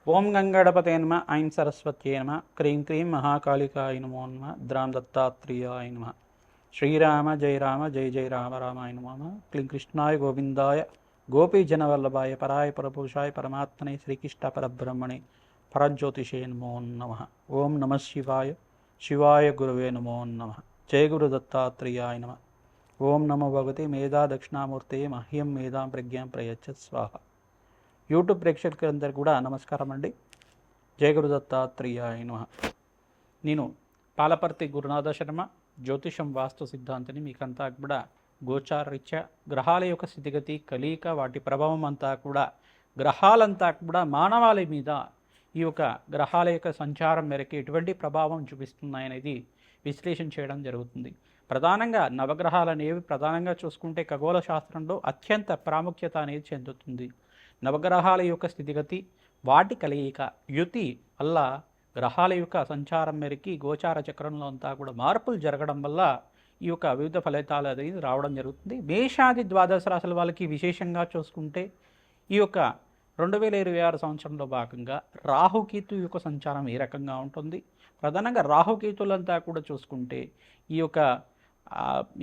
ఓం గంగణపతే నమ ఐం సరస్వత్యే నమ క్రీం క్రీం మహాకాళికాయ నమో నమ ద్రాం దత్తాత్రేయాయ నమ శ్రీరామ జయ రామ జయ జయ రామ రామాయ నమో నమ క్లీం కృష్ణాయ గోవిందాయ గోపీజనవల్లభాయ పరాయ పరపురుషాయ పరమాత్మనే శ్రీకృష్ణ పరబ్రహ్మణే పరజ్యోతిషే నమో నమ ఓం నమ శివాయ శివాయ గురువే నమో నమ జయ గురు దత్తాత్రేయాయ నమ ఓం నమో భగవతే మేధా దక్షిణామూర్తే మహ్యం మేధాం ప్రజ్ఞాం ప్రయచ్చ స్వాహ. యూట్యూబ్ ప్రేక్షకులందరికీ కూడా నమస్కారం అండి. జయ గురు దత్తాత్రేయాయ నమః. నేను పాలపర్తి గురునాథ శర్మ, జ్యోతిషం వాస్తు సిద్ధాంతిని. మీకంతా కూడా గోచారరీత్యా గ్రహాల యొక్క స్థితిగతి, కలయిక, వాటి ప్రభావం అంతా కూడా గ్రహాలంతా కూడా మానవాళి మీద ఈ యొక్క గ్రహాల యొక్క సంచారం మేరకు ఎటువంటి ప్రభావం చూపిస్తున్నాయనేది విశ్లేషణ చేయడం జరుగుతుంది. ప్రధానంగా నవగ్రహాలు అనేవి ప్రధానంగా చూసుకుంటే ఖగోళ శాస్త్రంలో అత్యంత ప్రాముఖ్యత అనేది చెందుతుంది. నవగ్రహాల యొక్క స్థితిగతి, వాటి కలయిక, యుతి వల్ల గ్రహాల యొక్క సంచారం మేరకి గోచార చక్రంలో అంతా కూడా మార్పులు జరగడం వల్ల ఈ యొక్క వివిధ ఫలితాలు అనేది రావడం జరుగుతుంది. మేషాది ద్వాదశ రాశుల వాళ్ళకి విశేషంగా చూసుకుంటే ఈ యొక్క 2026 సంవత్సరంలో భాగంగా రాహుకేతు యొక్క సంచారం ఏ రకంగా ఉంటుంది. ప్రధానంగా రాహుకేతులంతా కూడా చూసుకుంటే ఈ యొక్క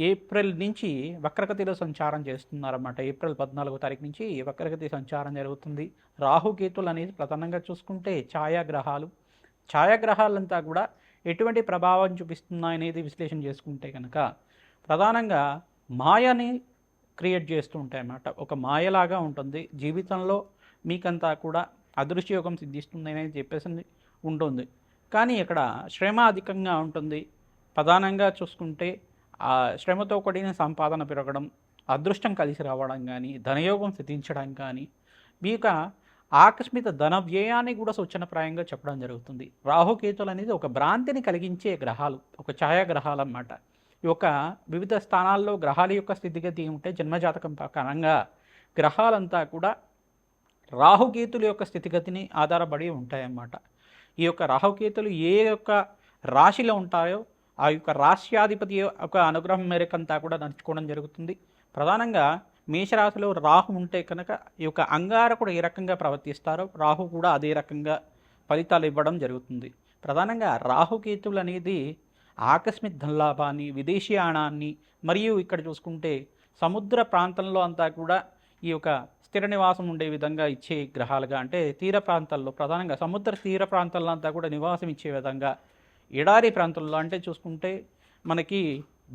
ఏప్రిల్ నుంచి వక్రగతిలో సంచారం చేస్తున్నారన్నమాట. ఏప్రిల్ 14వ తారీఖు నుంచి వక్రగతి సంచారం జరుగుతుంది. రాహుకేతులు అనేది ప్రధానంగా చూసుకుంటే ఛాయాగ్రహాలంతా కూడా ఎటువంటి ప్రభావం చూపిస్తున్నాయనేది విశ్లేషణ చేసుకుంటే కనుక ప్రధానంగా మాయని క్రియేట్ చేస్తూ ఉంటాయి అన్నమాట. ఒక మాయలాగా ఉంటుంది. జీవితంలో మీకంతా కూడా అదృష్టయోగం సిద్ధిస్తుంది అనేది చెప్పేసి ఉంటుంది. కానీ ఇక్కడ శ్రమ అధికంగా ఉంటుంది. ప్రధానంగా చూసుకుంటే ఆ శ్రమతో కూడిన సంపాదన పెరగడం, అదృష్టం కలిసి రావడం కానీ, ధనయోగం సిద్ధించడం కానీ, మీ యొక్క ఆకస్మిక ధన వ్యయాన్ని కూడా సూచనప్రాయంగా చెప్పడం జరుగుతుంది. రాహుకేతులు అనేది ఒక భ్రాంతిని కలిగించే గ్రహాలు, ఒక ఛాయాగ్రహాలు అన్నమాట. ఈ యొక్క వివిధ స్థానాల్లో గ్రహాల యొక్క స్థితిగతి ఉంటే జన్మజాతకం ప్రకారంగా గ్రహాలంతా కూడా రాహుకేతుల యొక్క స్థితిగతిని ఆధారపడి ఉంటాయన్నమాట. ఈ యొక్క రాహుకేతులు ఏ యొక్క రాశిలో ఉంటాయో ఆ యొక్క రాశ్యాధిపతి యొక్క అనుగ్రహం మేరకంతా కూడా నడుచుకోవడం జరుగుతుంది. ప్రధానంగా మేషరాశిలో రాహు ఉంటే కనుక ఈ యొక్క అంగారకుడు ఏ రకంగా ప్రవర్తిస్తారో రాహు కూడా అదే రకంగా ఫలితాలు ఇవ్వడం జరుగుతుంది. ప్రధానంగా రాహుకేతువులు అనేది ఆకస్మిక ధనలాభాన్ని, విదేశీయానాన్ని, మరియు ఇక్కడ చూసుకుంటే సముద్ర ప్రాంతంలో అంతా కూడా ఈ యొక్క స్థిర నివాసం ఉండే విధంగా ఇచ్చే గ్రహాలుగా, అంటే తీర ప్రాంతాల్లో ప్రధానంగా సముద్ర తీర ప్రాంతాల్లో అంతా కూడా నివాసం ఇచ్చే విధంగా, ఎడారి ప్రాంతంలో అంటే చూసుకుంటే మనకి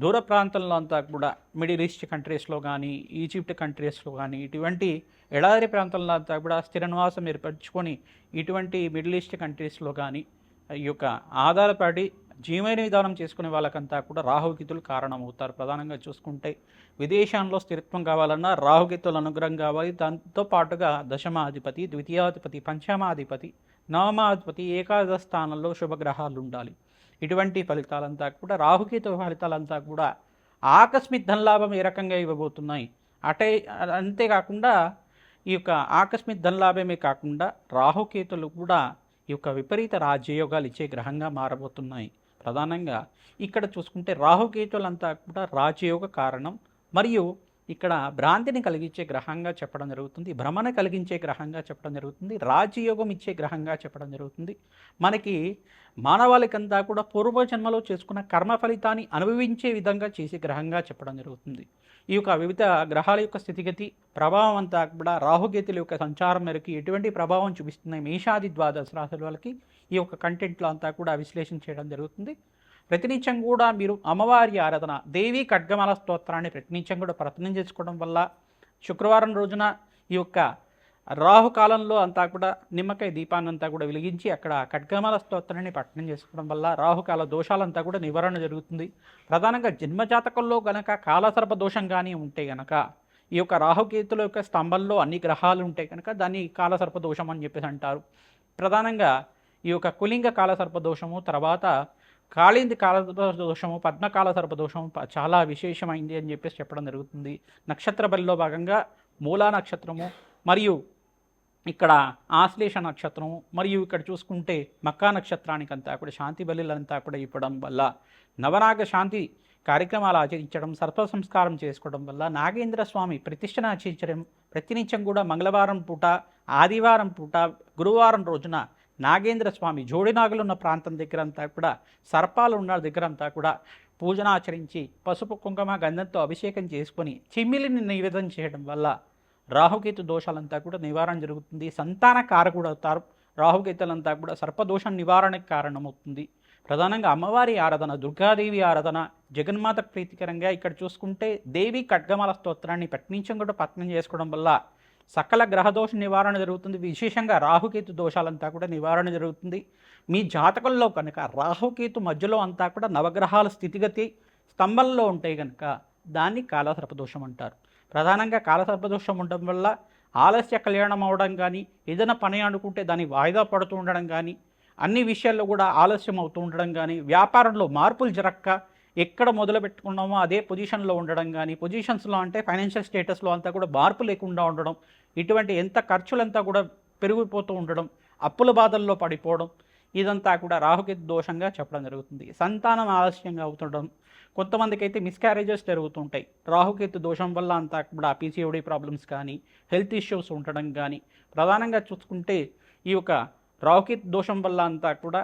దూర ప్రాంతంలో అంతా కూడా మిడిల్ ఈస్ట్ కంట్రీస్లో కానీ, ఈజిప్ట్ కంట్రీస్లో కానీ, ఇటువంటి ఎడారి ప్రాంతంలో అంతా కూడా స్థిర నివాసం ఏర్పరచుకొని ఇటువంటి మిడిల్ ఈస్ట్ కంట్రీస్లో కానీ ఈ యొక్క ఆధారపడి జీవన విధానం చేసుకునే వాళ్ళకంతా కూడా రాహుకేతులు కారణమవుతారు. ప్రధానంగా చూసుకుంటే విదేశాల్లో స్థిరత్వం కావాలన్నా రాహుకేతుల అనుగ్రహం కావాలి. దాంతో పాటుగా దశమాధిపతి, ద్వితీయాధిపతి, పంచమాధిపతి, నవమాధిపతి, ఏకాదశ స్థానంలో శుభగ్రహాలు ఉండాలి. ఇటువంటి ఫలితాలంతా కూడా రాహుకేతు ఫలితాలంతా కూడా ఆకస్మిక ధనలాభం ఏ రకంగా ఇవ్వబోతున్నాయి. అంతేకాకుండా ఈ యొక్క ఆకస్మిక ధనలాభమే కాకుండా రాహుకేతులు కూడా ఈ యొక్క విపరీత రాజ్యయోగాలు ఇచ్చే గ్రహంగా మారబోతున్నాయి. ప్రధానంగా ఇక్కడ చూసుకుంటే రాహుకేతులంతా కూడా రాజయోగ కారణం, మరియు ఇక్కడ భ్రాంతిని కలిగించే గ్రహంగా చెప్పడం జరుగుతుంది, భ్రమణ కలిగించే గ్రహంగా చెప్పడం జరుగుతుంది, రాజయోగం ఇచ్చే గ్రహంగా చెప్పడం జరుగుతుంది. మనకి మానవాళికంతా కూడా పూర్వజన్మలో చేసుకున్న కర్మ ఫలితాన్ని అనుభవించే విధంగా చేసే గ్రహంగా చెప్పడం జరుగుతుంది. ఈ యొక్క వివిధ గ్రహాల యొక్క స్థితిగతి ప్రభావం అంతా కూడా రాహుకేతుల యొక్క సంచారం మేరకు ఎటువంటి ప్రభావం చూపిస్తున్నాయి మేషాది ద్వాదశ రాశుల వాళ్ళకి ఈ యొక్క కంటెంట్లో అంతా కూడా విశ్లేషణ చేయడం జరుగుతుంది. ప్రతినిత్యం కూడా మీరు అమ్మవారి ఆరాధన, దేవి ఖడ్గమాల స్తోత్రాన్ని ప్రతినిత్యం కూడా ప్రయత్నం చేసుకోవడం వల్ల శుక్రవారం రోజున ఈ యొక్క రాహుకాలంలో అంతా కూడా నిమ్మకాయ దీపాన్ని అంతా కూడా వెలిగించి అక్కడ ఖడ్గమాల స్తోత్రాన్ని పఠనం చేసుకోవడం వల్ల రాహుకాల దోషాలంతా కూడా నివారణ జరుగుతుంది. ప్రధానంగా జన్మజాతకంలో గనక కాలసర్ప దోషం కానీ ఉంటే గనక ఈ యొక్క రాహుకేతుల యొక్క స్తంభంలో అన్ని గ్రహాలు ఉంటే కనుక దాన్ని కాలసర్ప దోషం అని చెప్పేసి అంటారు. ప్రధానంగా ఈ యొక్క కులింగ కాలసర్ప దోషము, తర్వాత కాళింది కాలసర్ప దోషము, పద్మకాల సర్ప దోషము చాలా విశేషమైంది అని చెప్పేసి చెప్పడం జరుగుతుంది. నక్షత్ర బలిలో భాగంగా మూలా నక్షత్రము, మరియు ఇక్కడ ఆశ్లేష నక్షత్రము, మరియు ఇక్కడ చూసుకుంటే మక్కా నక్షత్రానికంతా కూడా శాంతి బలిలంతా కూడా ఇవ్వడం వల్ల నవనాగ శాంతి కార్యక్రమాలు ఆచరించడం, సర్ప సంస్కారం చేసుకోవడం వల్ల నాగేంద్ర స్వామి ప్రతిష్టను ఆచరించడం, ప్రతినిత్యం కూడా మంగళవారం పూట, ఆదివారం పూట, గురువారం రోజున నాగేంద్ర స్వామి జోడినాగులు ఉన్న ప్రాంతం దగ్గర అంతా కూడా, సర్పాలు ఉన్న దగ్గర అంతా కూడా పూజన ఆచరించి పసుపు కుంకుమ గంధంతో అభిషేకం చేసుకొని చిమ్మిలిని నివేదన చేయడం వల్ల రాహుకేతు దోషాలంతా కూడా నివారణ జరుగుతుంది. సంతాన కారకుడు అవుతారు. రాహుకేతులంతా కూడా సర్పదోషం నివారణకు కారణమవుతుంది. ప్రధానంగా అమ్మవారి ఆరాధన, దుర్గాదేవి ఆరాధన, జగన్మాత ప్రీతికరంగా ఇక్కడ చూసుకుంటే దేవి ఖడ్గమాల స్తోత్రాన్ని పట్నించం కూడా పఠనం చేసుకోవడం వల్ల సకల గ్రహదోష నివారణ జరుగుతుంది. విశేషంగా రాహుకేతు దోషాలంతా కూడా నివారణ జరుగుతుంది. మీ జాతకంలో కనుక రాహుకేతు మధ్యలో అంతా కూడా నవగ్రహాల స్థితిగతి స్తంభంలో ఉంటాయి కనుక దాన్ని కాలసర్పదోషం అంటారు. ప్రధానంగా కాలసర్పదోషం ఉండడం వల్ల ఆలస్య కళ్యాణం అవడం కానీ, ఏదైనా పని అనుకుంటే దాన్ని వాయిదా పడుతూ ఉండడం కానీ, అన్ని విషయాల్లో కూడా ఆలస్యం అవుతూ ఉండడం కానీ, వ్యాపారంలో మార్పులు జరక్క ఎక్కడ మొదలు పెట్టుకున్నామో అదే పొజిషన్లో ఉండడం కానీ, పొజిషన్స్లో అంటే ఫైనాన్షియల్ స్టేటస్లో అంతా కూడా మార్పు లేకుండా ఉండడం, ఇటువంటి ఎంత ఖర్చులంతా కూడా పెరిగిపోతూ ఉండడం, అప్పుల బాధల్లో పడిపోవడం, ఇదంతా కూడా రాహుకేతు దోషంగా చెప్పడం జరుగుతుంది. సంతానం ఆలస్యంగా అవుతుండడం, కొంతమందికి అయితే మిస్క్యారేజెస్ జరుగుతుంటాయి రాహుకేతు దోషం వల్ల. అంతా కూడా పీసీఓడి ప్రాబ్లమ్స్ కానీ, హెల్త్ ఇష్యూస్ ఉండడం కానీ, ప్రధానంగా చూసుకుంటే ఈ యొక్క రాహుకేతు దోషం వల్ల అంతా కూడా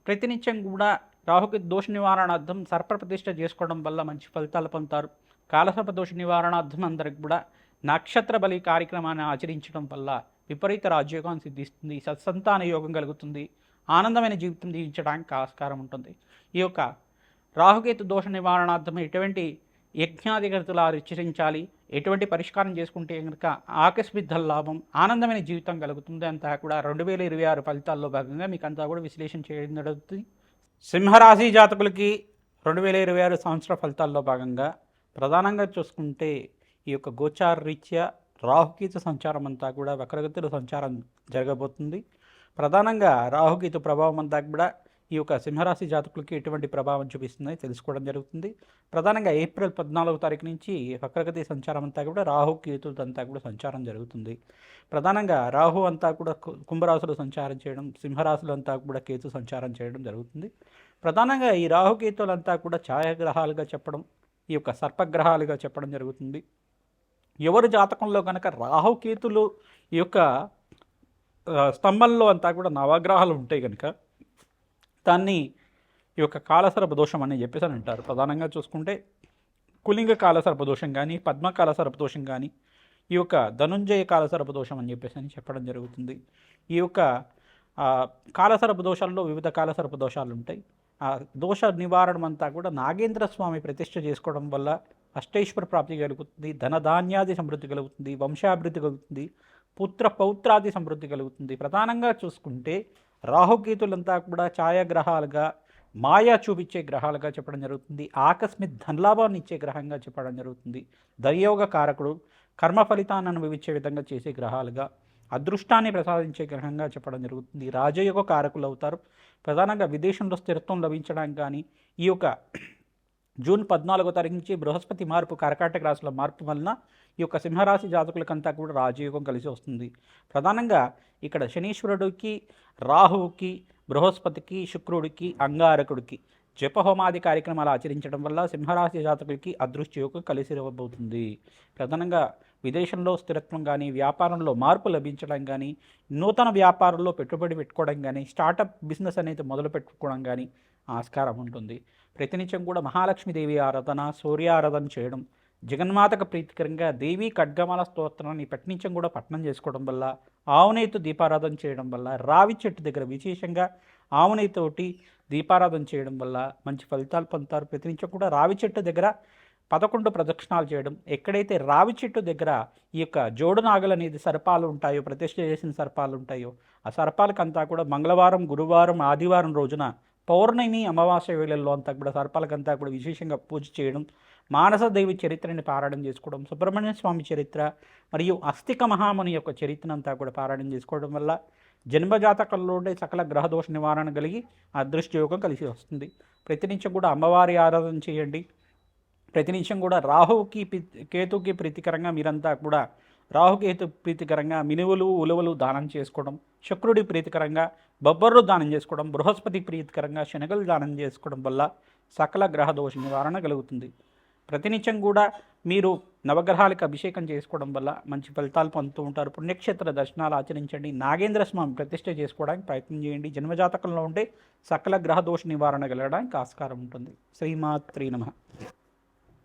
ప్రతినిత్యం కూడా రాహుకేతు దోష నివారణార్థం సర్పప్రతిష్ఠ చేసుకోవడం వల్ల మంచి ఫలితాలు పొందుతారు. కాలసర్ప దోష నివారణార్థం అందరికి కూడా నక్షత్ర బలి కార్యక్రమాన్ని ఆచరించడం వల్ల విపరీత రాజ్యోగం సిద్ధిస్తుంది, సత్సంతాన యోగం కలుగుతుంది, ఆనందమైన జీవితం జీవించడానికి ఆస్కారం ఉంటుంది. ఈ యొక్క రాహుకేతు దోష నివారణార్థం ఎటువంటి యజ్ఞాధికృతులు ఆచరించాలి, ఎటువంటి పరిష్కారం చేసుకుంటే కనుక ఆకస్మిక లాభం, ఆనందమైన జీవితం కలుగుతుంది అంతా కూడా 2026 ఫలితాల్లో భాగంగా మీకు అంతా కూడా విశ్లేషణ చేయడం జరుగుతుంది. సింహరాశి జాతకులకి 2026 సంవత్సర ఫలితాల్లో భాగంగా ప్రధానంగా చూసుకుంటే ఈ యొక్క గోచార రీత్యా రాహుకేతు సంచారం అంతా కూడా వక్రగతిలో సంచారం జరగబోతుంది. ప్రధానంగా రాహుకేతు ప్రభావం అంతా కూడా ఈ యొక్క సింహరాశి జాతకులకి ఎటువంటి ప్రభావం చూపిస్తుందో తెలుసుకోవడం జరుగుతుంది. ప్రధానంగా ఏప్రిల్ 14వ తారీఖు నుంచి వక్రగతి సంచారం అంతా కూడా రాహుకేతులతో కూడా సంచారం జరుగుతుంది. ప్రధానంగా రాహు అంతా కూడా కుంభరాశులు సంచారం చేయడం, సింహరాశులు అంతా కూడా కేతు సంచారం చేయడం జరుగుతుంది. ప్రధానంగా ఈ రాహుకేతులంతా కూడా ఛాయాగ్రహాలుగా చెప్పడం, ఈ యొక్క సర్పగ్రహాలుగా చెప్పడం జరుగుతుంది. ఎవరి జాతకంలో కనుక రాహుకేతులు ఈ యొక్క స్తంభంలో అంతా కూడా నవగ్రహాలు ఉంటాయి కనుక దాన్ని ఈ యొక్క కాలసర్ప దోషం అని చెప్పేసి అని అంటారు. ప్రధానంగా చూసుకుంటే కులింగ కాలసర్ప దోషం కానీ, పద్మ కాలసర్ప దోషం కానీ, ఈ యొక్క ధనుంజయ కాలసర్ప దోషం అని చెప్పేసి అని చెప్పడం జరుగుతుంది. ఈ యొక్క కాలసర్ప దోషాల్లో వివిధ కాలసర్ప దోషాలు ఉంటాయి. ఆ దోష నివారణ అంతా కూడా నాగేంద్ర స్వామి ప్రతిష్ఠ చేసుకోవడం వల్ల అష్టైశ్వర ప్రాప్తి కలుగుతుంది, ధనధాన్యాది సమృద్ధి కలుగుతుంది, వంశాభివృద్ధి కలుగుతుంది, పుత్ర పౌత్రాది సమృద్ధి కలుగుతుంది. ప్రధానంగా చూసుకుంటే రాహుకేతులంతా కూడా ఛాయాగ్రహాలుగా, మాయా చూపించే గ్రహాలుగా చెప్పడం జరుగుతుంది. ఆకస్మిక ధనలాభాన్ని ఇచ్చే గ్రహంగా చెప్పడం జరుగుతుంది. దయోగ కారకుడు, కర్మ ఫలితాన్ని అనుభవించే విధంగా చేసే గ్రహాలుగా, అదృష్టాన్ని ప్రసాదించే గ్రహంగా చెప్పడం జరుగుతుంది. రాజయోగ కారకులు అవుతారు. ప్రధానంగా విదేశంలో స్థిరత్వం లభించడానికి కానీ, ఈ యొక్క జూన్ 14వ తారీఖు నుంచి బృహస్పతి మార్పు కర్కాటక రాశిలో మార్పు వలన ఈ యొక్క సింహరాశి జాతకులకంతా కూడా రాజయోగం కలిసి వస్తుంది. ప్రధానంగా ఇక్కడ శనీశ్వరుడికి, రాహువుకి, బృహస్పతికి, శుక్రుడికి, అంగారకుడికి జపహోమాది కార్యక్రమాలు ఆచరించడం వల్ల సింహరాశి జాతకులకి అదృష్టయోగం కలిసి రాబోతుంది. ప్రధానంగా విదేశంలో స్థిరత్వం కానీ, వ్యాపారంలో మార్పు లభించడం కానీ, నూతన వ్యాపారంలో పెట్టుబడి పెట్టుకోవడం కానీ, స్టార్టప్ బిజినెస్ అనేది మొదలు పెట్టుకోవడం కానీ ఆస్కారం ఉంటుంది. ప్రతినిత్యం కూడా మహాలక్ష్మీదేవి ఆరాధన, సూర్య ఆరాధన చేయడం, జగన్మాతకు ప్రీతికరంగా దేవి ఖడ్గమాల స్తోత్రాన్ని ప్రతినిత్యం కూడా పఠనం చేసుకోవడం వల్ల, ఆవునేతో దీపారాధన చేయడం వల్ల, రావి చెట్టు దగ్గర విశేషంగా ఆవునేతోటి దీపారాధన చేయడం వల్ల మంచి ఫలితాలు పొందుతారు. ప్రతినిత్యం కూడా రావి చెట్టు దగ్గర 11 ప్రదక్షిణాలు చేయడం, ఎక్కడైతే రావి చెట్టు దగ్గర ఈ యొక్క జోడు నాగలు అనేది సర్పాలు ఉంటాయో, ప్రతిష్ఠ చేసిన సర్పాలు ఉంటాయో, ఆ సర్పాలకంతా కూడా మంగళవారం, గురువారం, ఆదివారం రోజున పౌర్ణమి, అమావాస్య వేళల్లో అంతా కూడా సర్పాలకంతా కూడా విశేషంగా పూజ చేయడం, మానసదేవి చరిత్రని పారాయణం చేసుకోవడం, సుబ్రహ్మణ్య స్వామి చరిత్ర మరియు అస్థిక మహాముని యొక్క చరిత్రనంతా కూడా పారాయణం చేసుకోవడం వల్ల జన్మజాతకంలో ఉండే సకల గ్రహదోష నివారణ కలిగి అదృష్టయోగం కలిసి వస్తుంది. ప్రతినిత్యం కూడా అమ్మవారి ఆరాధన చేయండి. ప్రతినిత్యం కూడా రాహువుకి, కేతుకి ప్రీతికరంగా మీరంతా కూడా రాహుకేతు ప్రీతికరంగా మినువులు, ఉలువలు దానం చేసుకోవడం, శుక్రుడి ప్రీతికరంగా బొబ్బర్లు దానం చేసుకోవడం, బృహస్పతి ప్రీతికరంగా శనగలు దానం చేసుకోవడం వల్ల సకల గ్రహ దోష నివారణ కలుగుతుంది. ప్రతినిత్యం కూడా మీరు నవగ్రహాలకు అభిషేకం చేసుకోవడం వల్ల మంచి ఫలితాలు పొందుతూ ఉంటారు. పుణ్యక్షేత్ర దర్శనాలు ఆచరించండి. నాగేంద్ర స్వామి ప్రతిష్ఠ చేసుకోవడానికి ప్రయత్నం చేయండి. జన్మజాతకంలో ఉండే సకల గ్రహ దోష నివారణ కలగడానికి ఆస్కారం ఉంటుంది. శ్రీమాత్రే నమః.